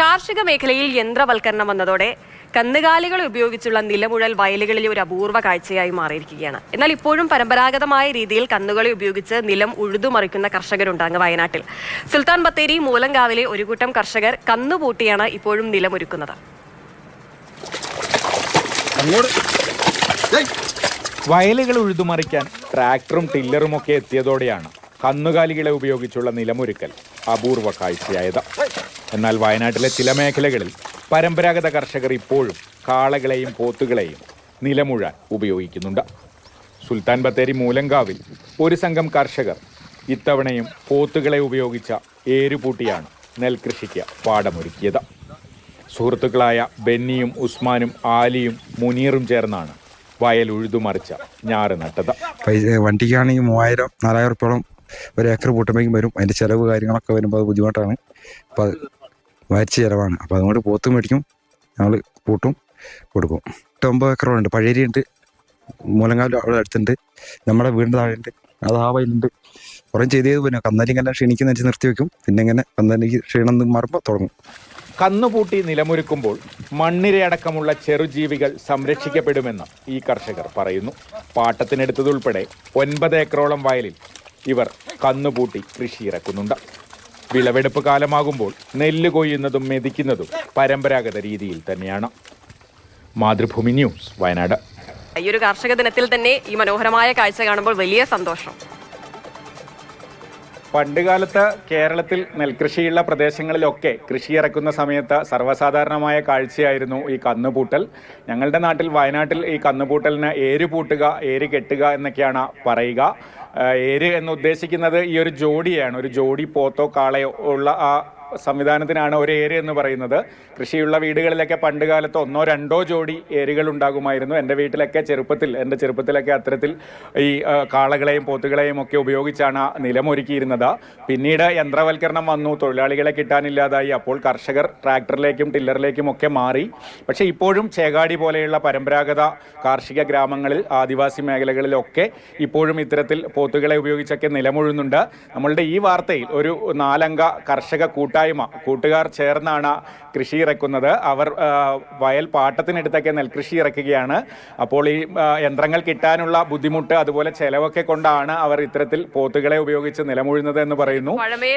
കാർഷിക മേഖലയിൽ യന്ത്രവൽക്കരണം വന്നതോടെ കന്നുകാലികളെ ഉപയോഗിച്ചുള്ള നിലമുഴൽ വയലുകളിലെ ഒരു അപൂർവ കാഴ്ചയായി മാറിയിരിക്കുകയാണ്. എന്നാൽ ഇപ്പോഴും പരമ്പരാഗതമായ രീതിയിൽ കന്നുകളെ ഉപയോഗിച്ച് നിലം ഉഴുതുമറിക്കുന്ന കർഷകരുണ്ട് അങ്ങ് വയനാട്ടിൽ. സുൽത്താൻ ബത്തേരി മൂലങ്കാവിലെ ഒരു കൂട്ടം കർഷകർ കന്നുപൂട്ടിയാണ് ഇപ്പോഴും നിലമൊരുക്കുന്നത്. വയലുകൾ ഉഴുതുമറിക്കാൻ ട്രാക്ടറും ടില്ലറും ഒക്കെ എത്തിയതോടെയാണ് കന്നുകാലികളെ ഉപയോഗിച്ചുള്ള നിലമൊരുക്കൽ അപൂർവ കാഴ്ചയായത്. എന്നാൽ വയനാട്ടിലെ ചില മേഖലകളിൽ പരമ്പരാഗത കർഷകർ ഇപ്പോഴും കാളകളെയും പോത്തുകളെയും നിലമുഴാൻ ഉപയോഗിക്കുന്നുണ്ട്. സുൽത്താൻ ബത്തേരി മൂലങ്കാവിൽ ഒരു സംഘം കർഷകർ ഇത്തവണയും പോത്തുകളെ ഉപയോഗിച്ച ഏരുപൂട്ടിയാണ് നെൽകൃഷിക്ക് പാടമൊരുക്കിയത്. സുഹൃത്തുക്കളായ ബെന്നിയും ഉസ്മാനും ആലിയും മുനീറും ചേർന്നാണ് വയൽ ഉഴുതുമറിച്ച ഞാറ് നട്ടത്. വണ്ടിക്കാണെങ്കിൽ 3000-4000 ഉറുപ്പോളം ഒരു ഏക്കർ പൂട്ടുമ്പോഴേക്കും വരും. അതിൻ്റെ ചിലവ് കാര്യങ്ങളൊക്കെ വരുമ്പോൾ അത് ബുദ്ധിമുട്ടാണ്. അപ്പോൾ അത് വരച്ച ചിലവാണ്. അപ്പോൾ അതുകൊണ്ട് പോത്ത് മേടിക്കും, ഞങ്ങൾ പൂട്ടും കൊടുക്കും. 9 ഏക്കറുണ്ട്. പഴയരിയുണ്ട്, മൂലങ്കാവിൽ അവിടെ അടുത്തുണ്ട്, നമ്മുടെ വീടിൻ്റെ താഴെയുണ്ട്, അത് ആ വയലുണ്ട്. കുറേ ചെയ്ത് പിന്നെ കന്നാലി ഇങ്ങനെ ക്ഷീണിക്കുന്ന വെച്ച് നിർത്തി വെക്കും. പിന്നെ ഇങ്ങനെ കന്നാലിക്ക് ക്ഷീണം മാറുമ്പോൾ തുടങ്ങും. കന്നുപൂട്ടി നിലമൊരുക്കുമ്പോൾ മണ്ണിരയടക്കമുള്ള ചെറുജീവികൾ സംരക്ഷിക്കപ്പെടുമെന്ന് ഈ കർഷകർ പറയുന്നു. പാട്ടത്തിനെടുത്തതുൾപ്പെടെ 9 ഏക്കറോളം വയലിൽ ഇവർ കന്നുപൂട്ടി കൃഷി ഇറക്കുന്നുണ്ട്. വിളവെടുപ്പ് കാലമാകുമ്പോൾ നെല്ല് കൊയ്യുന്നതും മെതിക്കുന്നതും പരമ്പരാഗത രീതിയിൽ തന്നെയാണ്. മാതൃഭൂമി ന്യൂസ്, വയനാട്. ഈ ഒരു കാർഷിക ദിനത്തിൽ തന്നെ ഈ മനോഹരമായ കാഴ്ച കാണുമ്പോൾ വലിയ സന്തോഷം. പണ്ടുകാലത്ത് കേരളത്തിൽ നെൽകൃഷിയുള്ള പ്രദേശങ്ങളിലൊക്കെ കൃഷി ഇറക്കുന്ന സമയത്ത് സർവ്വസാധാരണമായ കാഴ്ചയായിരുന്നു ഈ കന്നുപൂട്ടൽ. ഞങ്ങളുടെ നാട്ടിൽ വയനാട്ടിൽ ഈ കന്നുപൂട്ടലിന് ഏര് പൂട്ടുക, ഏര് കെട്ടുക എന്നൊക്കെയാണ് പറയുക. ഏര് എന്ന് ഉദ്ദേശിക്കുന്നത് ഈ ഒരു ജോഡിയാണ്. ഒരു ജോഡി പോത്തോ കാളയോ ഉള്ള ആ സംവിധാനത്തിനാണ് ഒരു ഏര് എന്ന് പറയുന്നത്. കൃഷിയുള്ള വീടുകളിലൊക്കെ പണ്ട് കാലത്ത് 1-2 ജോഡി ഏരുകൾ ഉണ്ടാകുമായിരുന്നു. എൻ്റെ ചെറുപ്പത്തിലൊക്കെ അത്തരത്തിൽ ഈ കാളകളെയും പോത്തുകളെയും ഒക്കെ ഉപയോഗിച്ചാണ് നിലമൊരുക്കിയിരുന്നത്. പിന്നീട് യന്ത്രവൽക്കരണം വന്നു, തൊഴിലാളികളെ കിട്ടാനില്ലാതായി. അപ്പോൾ കർഷകർ ട്രാക്ടറിലേക്കും ടില്ലറിലേക്കും ഒക്കെ മാറി. പക്ഷേ ഇപ്പോഴും ചേകാടി പോലെയുള്ള പരമ്പരാഗത കാർഷിക ഗ്രാമങ്ങളിൽ, ആദിവാസി മേഖലകളിലൊക്കെ ഇപ്പോഴും ഇത്തരത്തിൽ പോത്തുകളെ ഉപയോഗിച്ചൊക്കെ നിലമുഴുന്നുണ്ട്. നമ്മളുടെ ഈ വാർത്തയിൽ ഒരു 4 അംഗ കർഷക കൂട്ടുകാർ ചേർന്നാണ് കൃഷി ഇറക്കുന്നത്. അവർ വയൽ പാട്ടത്തിനെടുത്തൊക്കെ നെൽകൃഷി ഇറക്കുകയാണ്. അപ്പോൾ ഈ യന്ത്രങ്ങൾ കിട്ടാനുള്ള ബുദ്ധിമുട്ട്, അതുപോലെ ചെലവൊക്കെ കൊണ്ടാണ് അവർ ഇത്തരത്തിൽ പോത്തുകളെ ഉപയോഗിച്ച് നിലമുഴുന്നത് എന്ന് പറയുന്നു.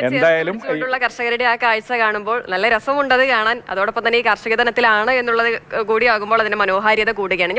എന്തായാലും കർഷകരുടെ ആ കാഴ്ച കാണുമ്പോൾ നല്ല രസമുണ്ടത് കാണാൻ. അതോടൊപ്പം തന്നെ ഈ കാർഷിക ദിനത്തിലാണ് എന്നുള്ളത് കൂടിയാകുമ്പോൾ അതിന്റെ മനോഹാരിത കൂടുകയാണ്.